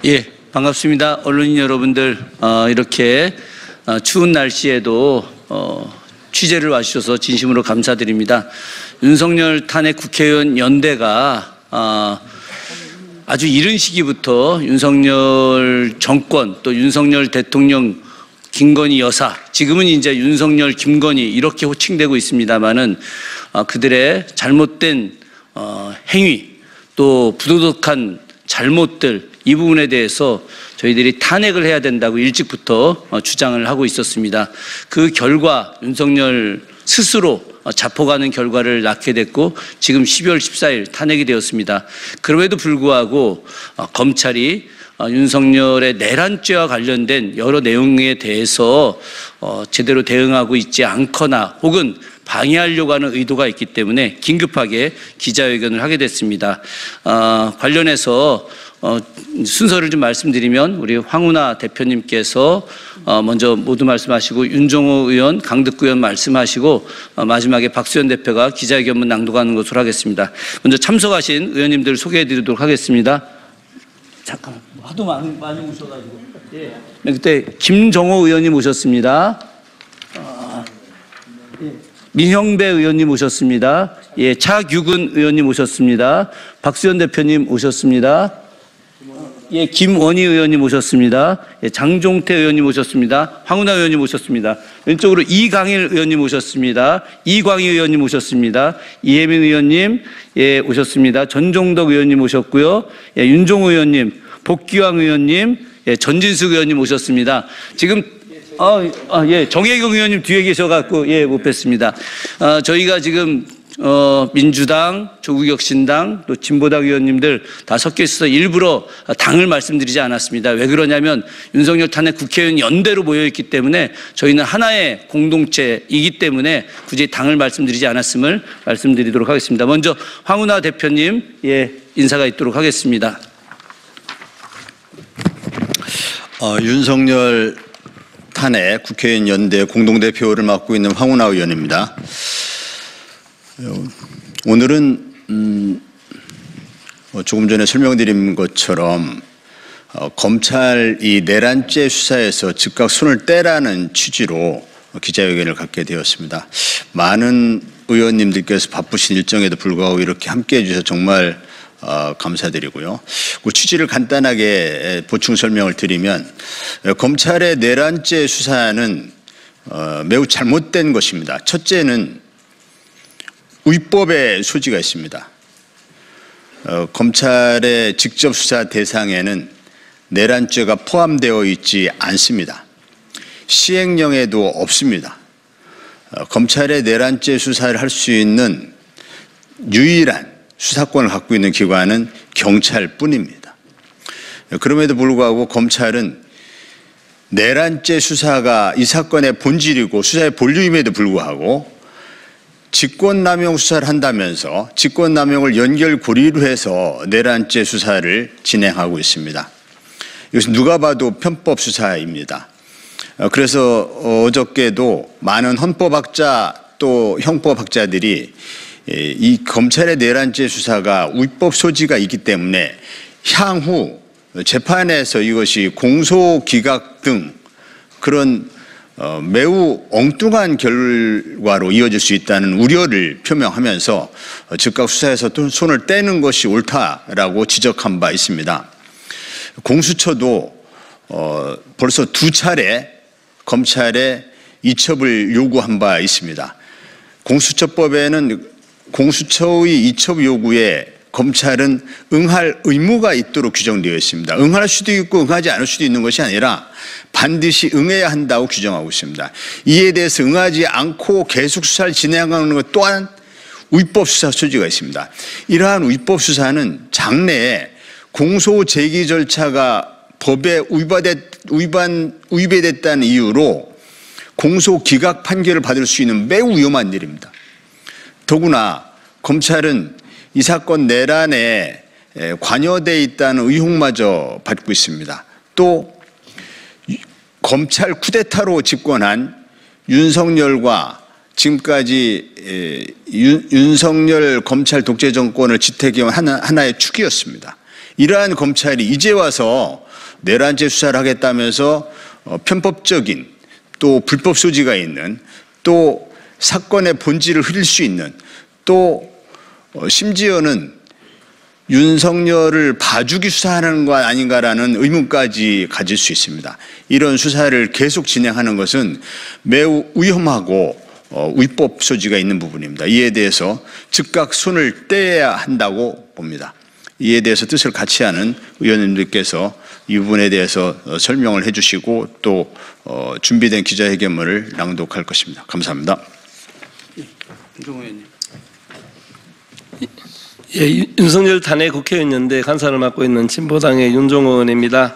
예, 반갑습니다. 언론인 여러분들, 이렇게 추운 날씨에도 취재를 와주셔서 진심으로 감사드립니다. 윤석열 탄핵 국회의원 연대가 아주 이른 시기부터 윤석열 정권 또 윤석열 대통령 김건희 여사, 지금은 이제 윤석열 김건희 이렇게 호칭되고 있습니다만은 그들의 잘못된 행위 또 부도덕한 잘못들, 이 부분에 대해서 저희들이 탄핵을 해야 된다고 일찍부터 주장을 하고 있었습니다. 그 결과 윤석열 스스로 자포가는 결과를 낳게 됐고 지금 12월 14일 탄핵이 되었습니다. 그럼에도 불구하고 검찰이 윤석열의 내란죄와 관련된 여러 내용에 대해서 제대로 대응하고 있지 않거나 혹은 방해하려고 하는 의도가 있기 때문에 긴급하게 기자회견을 하게 됐습니다. 관련해서 순서를 좀 말씀드리면 우리 황운하 대표님께서 먼저 모두 말씀하시고 윤종호 의원, 강득구 의원 말씀하시고 마지막에 박수현 대표가 기자회견문 낭독하는 것으로 하겠습니다. 먼저 참석하신 의원님들 소개해 드리도록 하겠습니다. 잠깐만, 하도 많이 오셔가지고. 예. 그때 김정호 의원님 오셨습니다. 예. 민형배 의원님 오셨습니다. 예, 차규근 의원님 오셨습니다. 박수현 대표님 오셨습니다. 예, 김원희 의원님 오셨습니다. 예, 장종태 의원님 오셨습니다. 황운하 의원님 오셨습니다. 왼쪽으로 이강일 의원님 오셨습니다. 이광희 의원님 오셨습니다. 이혜민 의원님 예, 오셨습니다. 전종덕 의원님 오셨고요. 예, 윤종호 의원님, 복귀왕 의원님, 예, 전진숙 의원님 오셨습니다. 지금 예, 정혜경 의원님 뒤에 계셔갖고 예, 못 뵀습니다. 저희가 지금 민주당, 조국혁신당, 또 진보당 의원님들 다 섞여 있어서 일부러 당을 말씀드리지 않았습니다. 왜 그러냐면 윤석열 탄핵 국회의원 연대로 모여있기 때문에 저희는 하나의 공동체이기 때문에 굳이 당을 말씀드리지 않았음을 말씀드리도록 하겠습니다. 먼저 황운하 대표님 예, 인사가 있도록 하겠습니다. 윤석열 탄핵 국회의원 연대 공동대표를 맡고 있는 황운하 의원입니다. 오늘은 조금 전에 설명드린 것처럼 검찰이 내란죄 수사에서 즉각 손을 떼라는 취지로 기자회견을 갖게 되었습니다. 많은 의원님들께서 바쁘신 일정에도 불구하고 이렇게 함께해 주셔서 정말 감사드리고요. 그 취지를 간단하게 보충 설명을 드리면 검찰의 내란죄 수사는 매우 잘못된 것입니다. 첫째는 위법의 소지가 있습니다. 검찰의 직접 수사 대상에는 내란죄가 포함되어 있지 않습니다. 시행령에도 없습니다. 검찰의 내란죄 수사를 할 수 있는 유일한 수사권을 갖고 있는 기관은 경찰뿐입니다. 그럼에도 불구하고 검찰은 내란죄 수사가 이 사건의 본질이고 수사의 본류임에도 불구하고 직권남용 수사를 한다면서 직권남용을 연결고리로 해서 내란죄 수사를 진행하고 있습니다. 이것은 누가 봐도 편법 수사입니다. 그래서 어저께도 많은 헌법학자 또 형법학자들이 이 검찰의 내란죄 수사가 위법 소지가 있기 때문에 향후 재판에서 이것이 공소기각 등 그런 매우 엉뚱한 결과로 이어질 수 있다는 우려를 표명하면서 즉각 수사에서 손을 떼는 것이 옳다라고 지적한 바 있습니다. 공수처도 벌써 2차례 검찰에 이첩을 요구한 바 있습니다. 공수처법에는 공수처의 이첩 요구에 검찰은 응할 의무가 있도록 규정되어 있습니다. 응할 수도 있고 응하지 않을 수도 있는 것이 아니라 반드시 응해야 한다고 규정하고 있습니다. 이에 대해서 응하지 않고 계속 수사를 진행하는 것 또한 위법 수사 소지가 있습니다. 이러한 위법 수사는 장래에 공소 제기 절차가 법에 위배됐다는 이유로 공소 기각 판결을 받을 수 있는 매우 위험한 일입니다. 더구나 검찰은 이 사건 내란에 관여되어 있다는 의혹마저 받고 있습니다. 또 검찰 쿠데타로 집권한 윤석열과 지금까지 윤석열 검찰 독재 정권을 지탱해온 하나의 축이었습니다. 이러한 검찰이 이제 와서 내란죄 수사를 하겠다면서 편법적인 또 불법 소지가 있는 또 사건의 본질을 흐릴 수 있는 또 심지어는 윤석열을 봐주기 수사하는 것 아닌가라는 의문까지 가질 수 있습니다. 이런 수사를 계속 진행하는 것은 매우 위험하고 위법 소지가 있는 부분입니다. 이에 대해서 즉각 손을 떼야 한다고 봅니다. 이에 대해서 뜻을 같이 하는 의원님들께서 이 부분에 대해서 설명을 해주시고 또 준비된 기자회견문을 낭독할 것입니다. 감사합니다. 김종호 의원님. 예, 윤석열 탄핵 국회의원 연대 간사를 맡고 있는 진보당의 윤종호 의원입니다.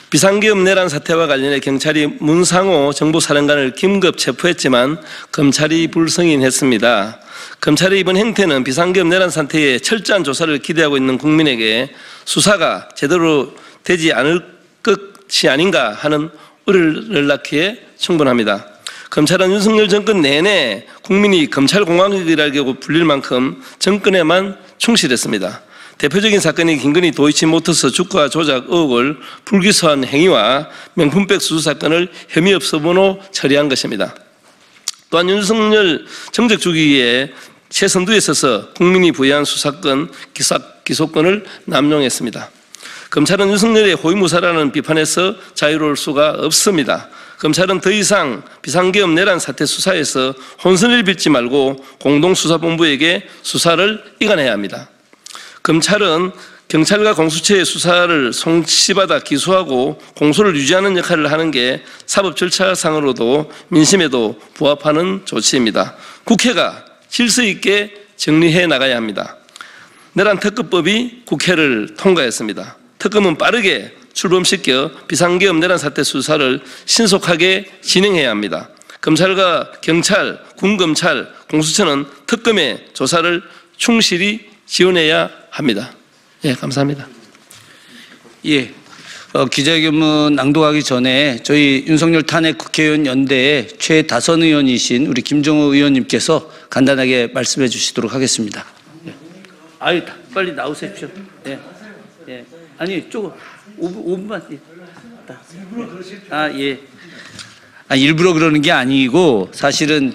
비상계엄 내란 사태와 관련해 경찰이 문상호 정보사령관을 긴급 체포했지만 검찰이 불승인했습니다. 검찰의 이번 행태는 비상계엄 내란 사태의 철저한 조사를 기대하고 있는 국민에게 수사가 제대로 되지 않을 것이 아닌가 하는 우려를 낳기에 충분합니다. 검찰은 윤석열 정권 내내 국민이 검찰공화국이라고 불릴 만큼 정권에만 충실했습니다. 대표적인 사건이 김건희 도이치모터스 주가 조작 의혹을 불기소한 행위와 명품백 수수 사건을 혐의 없어 번호 처리한 것입니다. 또한 윤석열 정적 주기에 최선두에 서서 국민이 부여한 수사권, 기소권을 남용했습니다. 검찰은 윤석열의 호위무사라는 비판에서 자유로울 수가 없습니다. 검찰은 더 이상 비상계엄 내란 사태 수사에서 혼선을 빚지 말고 공동수사본부에게 수사를 이관해야 합니다. 검찰은 경찰과 공수처의 수사를 송치받아 기소하고 공소를 유지하는 역할을 하는 게 사법 절차상으로도 민심에도 부합하는 조치입니다. 국회가 질서 있게 정리해 나가야 합니다. 내란 특검법이 국회를 통과했습니다. 특검은 빠르게 출범시켜 비상계엄 내란 사태 수사를 신속하게 진행해야 합니다. 검찰과 경찰, 군검찰, 공수처는 특검의 조사를 충실히 지원해야 합니다. 예, 감사합니다. 예. 기자회견문 낭독하기 전에 저희 윤석열 탄핵 국회의원 연대의 최다선 의원이신 우리 김종호 의원님께서 간단하게 말씀해 주시도록 하겠습니다. 예. 아유, 빨리 나오십시오. 예. 예. 아니, 조금 5분만. 예. 일부러 그러는 게 아니고 사실은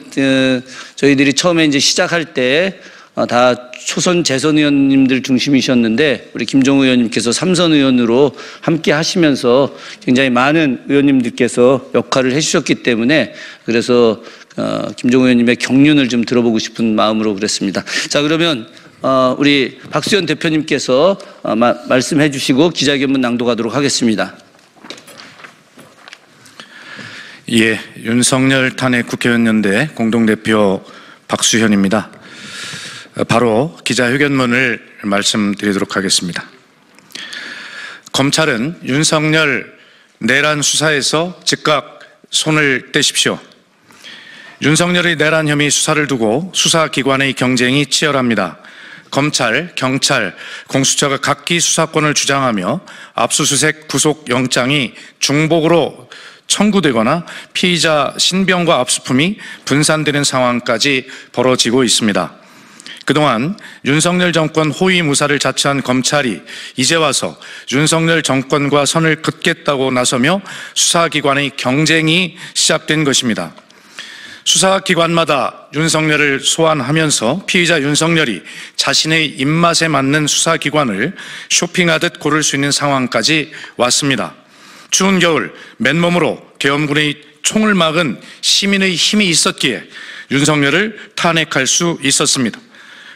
저희들이 처음에 이제 시작할 때 다 초선 재선 의원님들 중심이셨는데 우리 김종호 의원님께서 3선 의원으로 함께 하시면서 굉장히 많은 의원님들께서 역할을 해주셨기 때문에 그래서 김종호 의원님의 경륜을 좀 들어보고 싶은 마음으로 그랬습니다. 자, 그러면 우리 박수현 대표님께서 말씀해 주시고 기자회견문 낭독하도록 하겠습니다. 예, 윤석열 탄핵 국회의원 연대 공동대표 박수현입니다. 바로 기자회견문을 말씀드리도록 하겠습니다. 검찰은 윤석열 내란 수사에서 즉각 손을 떼십시오. 윤석열의 내란 혐의 수사를 두고 수사기관의 경쟁이 치열합니다. 검찰, 경찰, 공수처가 각기 수사권을 주장하며 압수수색 구속영장이 중복으로 청구되거나 피의자 신병과 압수품이 분산되는 상황까지 벌어지고 있습니다. 그동안 윤석열 정권 호위무사를 자처한 검찰이 이제 와서 윤석열 정권과 선을 긋겠다고 나서며 수사기관의 경쟁이 시작된 것입니다. 수사기관마다 윤석열을 소환하면서 피의자 윤석열이 자신의 입맛에 맞는 수사기관을 쇼핑하듯 고를 수 있는 상황까지 왔습니다. 추운 겨울 맨몸으로 계엄군의 총을 막은 시민의 힘이 있었기에 윤석열을 탄핵할 수 있었습니다.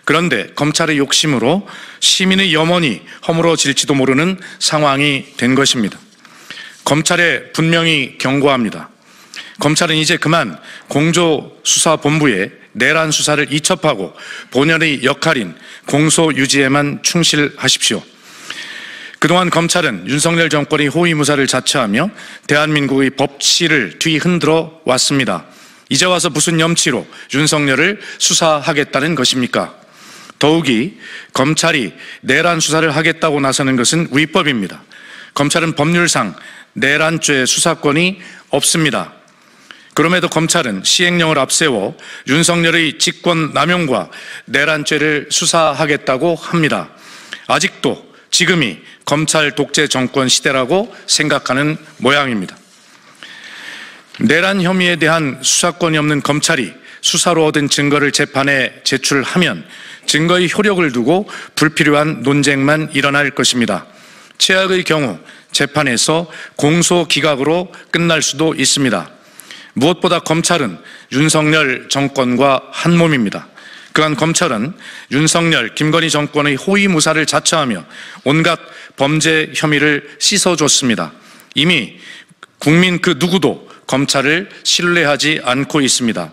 그런데 검찰의 욕심으로 시민의 염원이 허물어질지도 모르는 상황이 된 것입니다. 검찰에 분명히 경고합니다. 검찰은 이제 그만 공조수사본부에 내란 수사를 이첩하고 본연의 역할인 공소 유지에만 충실하십시오. 그동안 검찰은 윤석열 정권의 호위무사를 자처하며 대한민국의 법치를 뒤흔들어 왔습니다. 이제 와서 무슨 염치로 윤석열을 수사하겠다는 것입니까? 더욱이 검찰이 내란 수사를 하겠다고 나서는 것은 위법입니다. 검찰은 법률상 내란죄 수사권이 없습니다. 그럼에도 검찰은 시행령을 앞세워 윤석열의 직권 남용과 내란죄를 수사하겠다고 합니다. 아직도 지금이 검찰 독재 정권 시대라고 생각하는 모양입니다. 내란 혐의에 대한 수사권이 없는 검찰이 수사로 얻은 증거를 재판에 제출하면 증거의 효력을 두고 불필요한 논쟁만 일어날 것입니다. 최악의 경우 재판에서 공소 기각으로 끝날 수도 있습니다. 무엇보다 검찰은 윤석열 정권과 한 몸입니다. 그간 검찰은 윤석열, 김건희 정권의 호위무사를 자처하며 온갖 범죄 혐의를 씻어줬습니다. 이미 국민 그 누구도 검찰을 신뢰하지 않고 있습니다.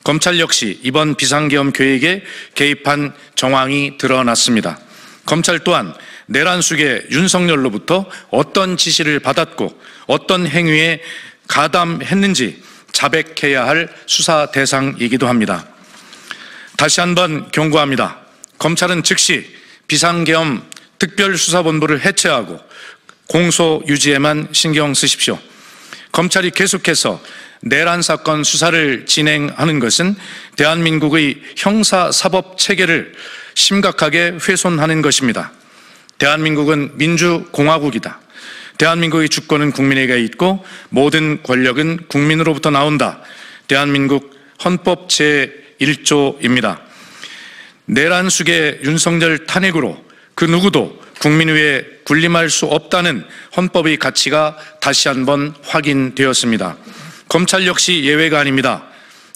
검찰 역시 이번 비상계엄 계획에 개입한 정황이 드러났습니다. 검찰 또한 내란 숙의 윤석열로부터 어떤 지시를 받았고 어떤 행위에 가담했는지 자백해야 할 수사 대상이기도 합니다. 다시 한번 경고합니다. 검찰은 즉시 비상계엄 특별수사본부를 해체하고 공소 유지에만 신경 쓰십시오. 검찰이 계속해서 내란 사건 수사를 진행하는 것은 대한민국의 형사사법 체계를 심각하게 훼손하는 것입니다. 대한민국은 민주공화국이다. 대한민국의 주권은 국민에게 있고 모든 권력은 국민으로부터 나온다. 대한민국 헌법 제1조입니다. 내란 숙의 윤석열 탄핵으로 그 누구도 국민 위에 군림할 수 없다는 헌법의 가치가 다시 한번 확인되었습니다. 검찰 역시 예외가 아닙니다.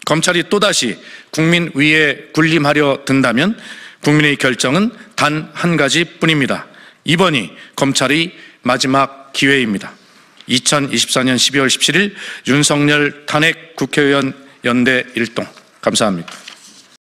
검찰이 또다시 국민 위에 군림하려 든다면 국민의 결정은 단 한 가지뿐입니다. 이번이 검찰의 마지막 기회입니다. 2024년 12월 17일 윤석열 탄핵 국회의원 연대 일동. 감사합니다.